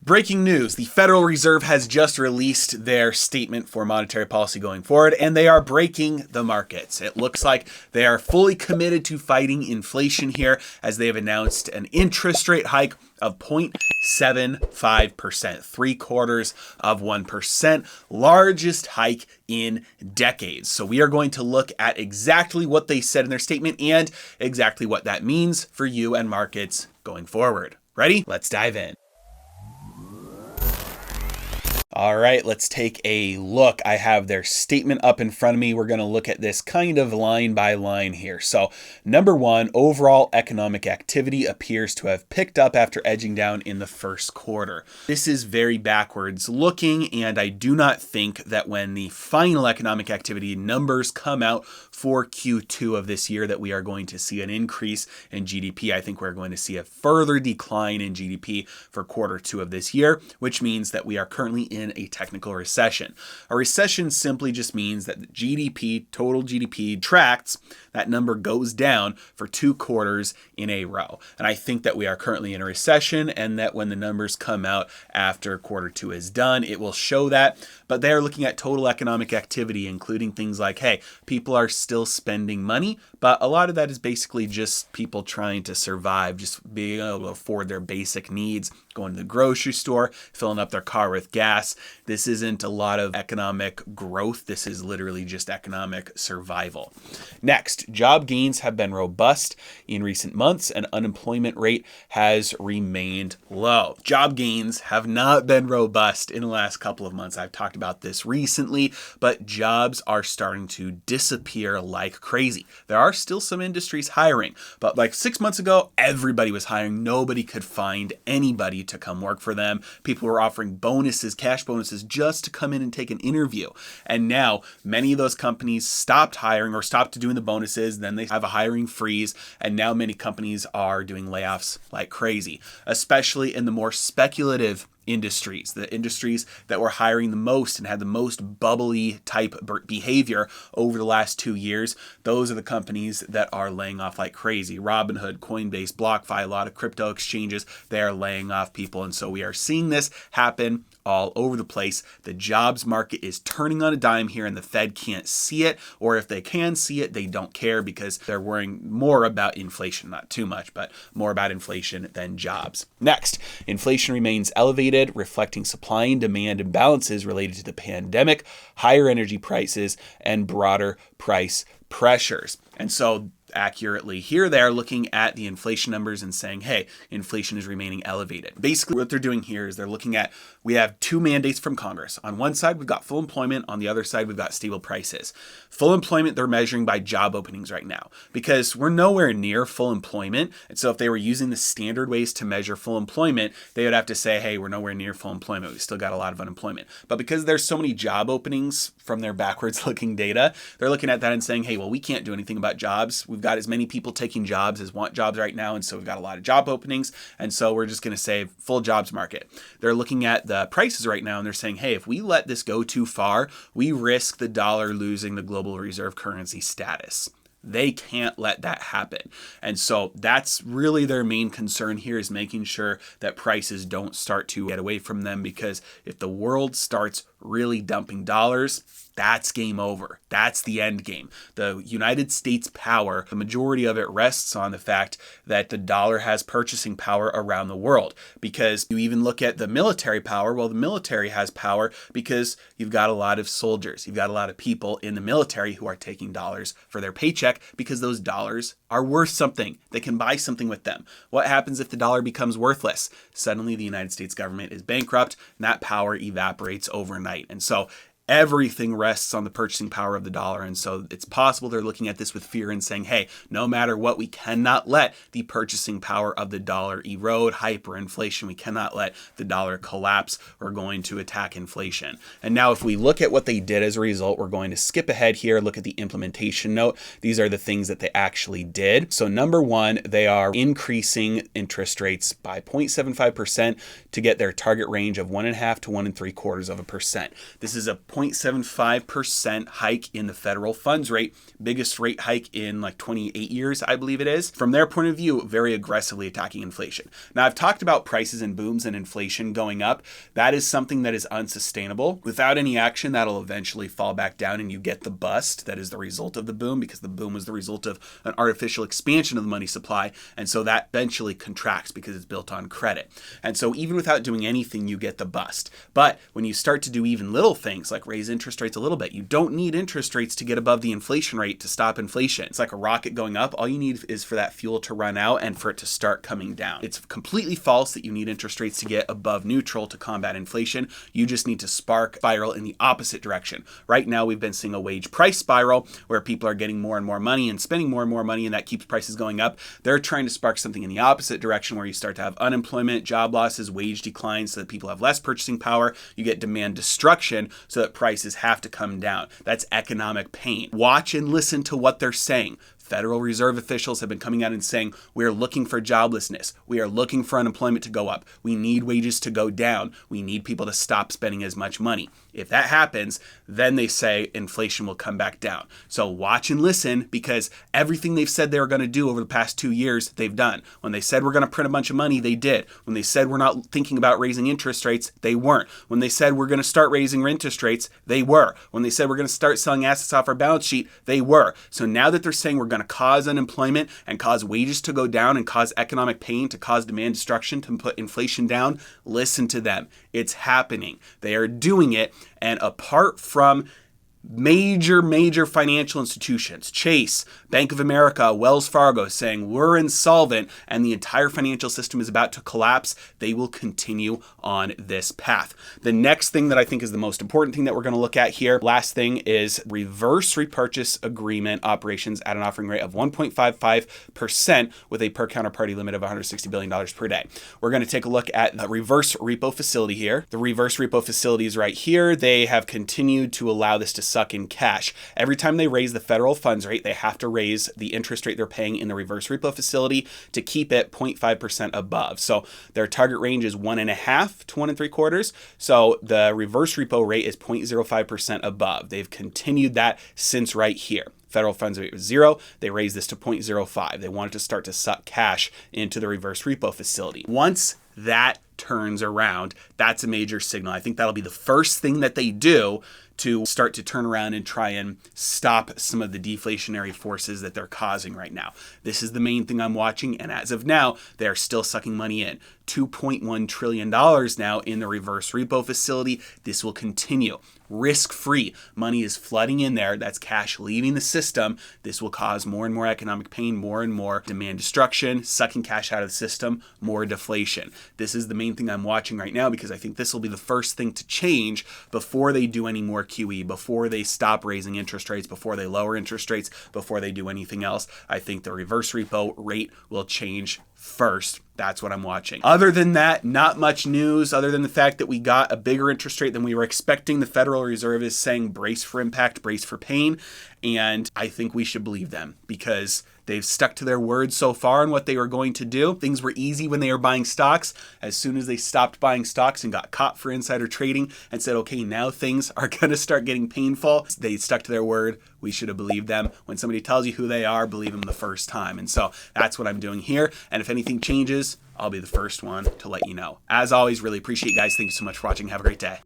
Breaking news, the Federal Reserve has just released their statement for monetary policy going forward, and they are breaking the markets. It looks like they are fully committed to fighting inflation here, as they have announced an interest rate hike of 0.75%, 0.75%, largest hike in decades. So we are going to look at exactly what they said in their statement and exactly what that means for you and markets going forward. Ready? Let's dive in. All right, let's take a look. I have their statement up in front of me. We're going to look at this kind of line by line here. So, number one, overall economic activity appears to have picked up after edging down in the first quarter. This is very backwards looking, and I do not think that when the final economic activity numbers come out for Q2 of this year that we are going to see an increase in GDP. I think we're going to see a further decline in GDP for quarter 2 of this year, which means that we are currently in a technical recession. A recession simply just means that the GDP, total GDP, tracts, that number goes down for 2 quarters in a row. And I think that we are currently in a recession, and that when the numbers come out after quarter 2 is done, it will show that. But they are looking at total economic activity, including things like, hey, people are still spending money, but a lot of that is basically just people trying to survive, just being able to afford their basic needs, going to the grocery store, filling up their car with gas. This isn't a lot of economic growth. This is literally just economic survival. Next, job gains have been robust in recent months, and unemployment rate has remained low. Job gains have not been robust in the last couple of months. I've talked about this recently, but jobs are starting to disappear like crazy. There are still some industries hiring, but like 6 months ago, everybody was hiring. Nobody could find anybody to come work for them. People were offering bonuses, cash bonuses, just to come in and take an interview. And now many of those companies stopped hiring or stopped doing the bonuses. Then they have a hiring freeze. And now many companies are doing layoffs like crazy, especially in the more speculative industries, the industries that were hiring the most and had the most bubbly type behavior over the last 2 years. Those are the companies that are laying off like crazy. Robinhood, Coinbase, BlockFi, a lot of crypto exchanges, they are laying off people. And so we are seeing this happen all over the place. The jobs market is turning on a dime here, and the Fed can't see it, or if they can see it, they don't care because they're worrying more about inflation, not too much, but more about inflation than jobs. Next, inflation remains elevated, reflecting supply and demand imbalances related to the pandemic, higher energy prices, and broader price pressures. And so accurately here they're looking at the inflation numbers and saying, hey, inflation is remaining elevated. Basically what they're doing here is they're looking at, we have 2 mandates from Congress. On one side, we've got full employment. On the other side, we've got stable prices. Full employment, they're measuring by job openings right now because we're nowhere near full employment. And so if they were using the standard ways to measure full employment, they would have to say, hey, we're nowhere near full employment. We still got a lot of unemployment. But because there's so many job openings from their backwards looking data, they're looking at that and saying, hey, well, we can't do anything about jobs. We've got as many people taking jobs as want jobs right now. And so we've got a lot of job openings. And so we're just going to say full jobs market. They're looking at the prices right now and they're saying, hey, if we let this go too far, we risk the dollar losing the global reserve currency status. They can't let that happen. And so that's really their main concern here, is making sure that prices don't start to get away from them, because if the world starts really dumping dollars, that's game over. That's the end game. The United States power, the majority of it rests on the fact that the dollar has purchasing power around the world. Because you even look at the military power, well, the military has power because you've got a lot of soldiers. You've got a lot of people in the military who are taking dollars for their paycheck because those dollars are worth something. They can buy something with them. What happens if the dollar becomes worthless? Suddenly the United States government is bankrupt and that power evaporates overnight. And so everything rests on the purchasing power of the dollar. And so it's possible they're looking at this with fear and saying, hey, no matter what, we cannot let the purchasing power of the dollar erode, hyperinflation. We cannot let the dollar collapse. We're going to attack inflation. And now if we look at what they did as a result, we're going to skip ahead here, look at the implementation note. These are the things that they actually did. So number one, they are increasing interest rates by 0.75% to get their target range of 1.5 to 1.75%. This is a 0.75% hike in the federal funds rate, biggest rate hike in like 28 years, I believe it is. From their point of view, very aggressively attacking inflation. Now, I've talked about prices and booms and inflation going up. That is something that is unsustainable. Without any action, that'll eventually fall back down and you get the bust that is the result of the boom, because the boom was the result of an artificial expansion of the money supply. And so that eventually contracts because it's built on credit. And so even without doing anything, you get the bust. But when you start to do even little things like raise interest rates a little bit, you don't need interest rates to get above the inflation rate to stop inflation. It's like a rocket going up. All you need is for that fuel to run out and for it to start coming down. It's completely false that you need interest rates to get above neutral to combat inflation. You just need to spark spiral in the opposite direction. Right now, we've been seeing a wage price spiral where people are getting more and more money and spending more and more money, and that keeps prices going up. They're trying to spark something in the opposite direction where you start to have unemployment, job losses, wage declines so that people have less purchasing power. You get demand destruction so that prices have to come down. That's economic pain. Watch and listen to what they're saying. Federal Reserve officials have been coming out and saying, we're looking for joblessness. We are looking for unemployment to go up. We need wages to go down. We need people to stop spending as much money. If that happens, then they say inflation will come back down. So watch and listen, because everything they've said they were going to do over the past 2 years, they've done. When they said we're going to print a bunch of money, they did. When they said we're not thinking about raising interest rates, they weren't. When they said we're going to start raising interest rates, they were. When they said we're going to start selling assets off our balance sheet, they were. So now that they're saying we're going to cause unemployment and cause wages to go down and cause economic pain, to cause demand destruction, to put inflation down, listen to them. It's happening. They are doing it. And apart from major financial institutions, Chase, Bank of America, Wells Fargo, saying we're insolvent and the entire financial system is about to collapse, they will continue on this path. The next thing that I think is the most important thing that we're going to look at here, last thing, is reverse repurchase agreement operations at an offering rate of 1.55% with a per counterparty limit of $160 billion per day. We're going to take a look at the reverse repo facility here. The reverse repo facility is right here. They have continued to allow this to suck in cash. Every time they raise the federal funds rate, they have to raise the interest rate they're paying in the reverse repo facility to keep it 0.5% above. So their target range is 1.5 to 1.75. So the reverse repo rate is 0.05% above. They've continued that since right here. Federal funds rate was 0. They raised this to 0.05. They wanted to start to suck cash into the reverse repo facility. Once that turns around, that's a major signal. I think that'll be the first thing that they do to start to turn around and try and stop some of the deflationary forces that they're causing right now. This is the main thing I'm watching, and as of now, they are still sucking money in. $2.1 trillion now in the reverse repo facility. This will continue. Risk-free. Money is flooding in there. That's cash leaving the system. This will cause more and more economic pain, more and more demand destruction, sucking cash out of the system, more deflation. This is the main thing I'm watching right now, because I think this will be the first thing to change before they do any more QE, before they stop raising interest rates, before they lower interest rates, before they do anything else. I think the reverse repo rate will change first. That's what I'm watching. Other than that, not much news other than the fact that we got a bigger interest rate than we were expecting. The Federal Reserve is saying brace for impact, brace for pain. And I think we should believe them, because they've stuck to their word so far on what they were going to do. Things were easy when they were buying stocks. As soon as they stopped buying stocks and got caught for insider trading and said, okay, now things are going to start getting painful, they stuck to their word. We should have believed them. When somebody tells you who they are, believe them the first time. And so that's what I'm doing here. And if anything changes, I'll be the first one to let you know. As always, really appreciate you guys. Thank you so much for watching. Have a great day.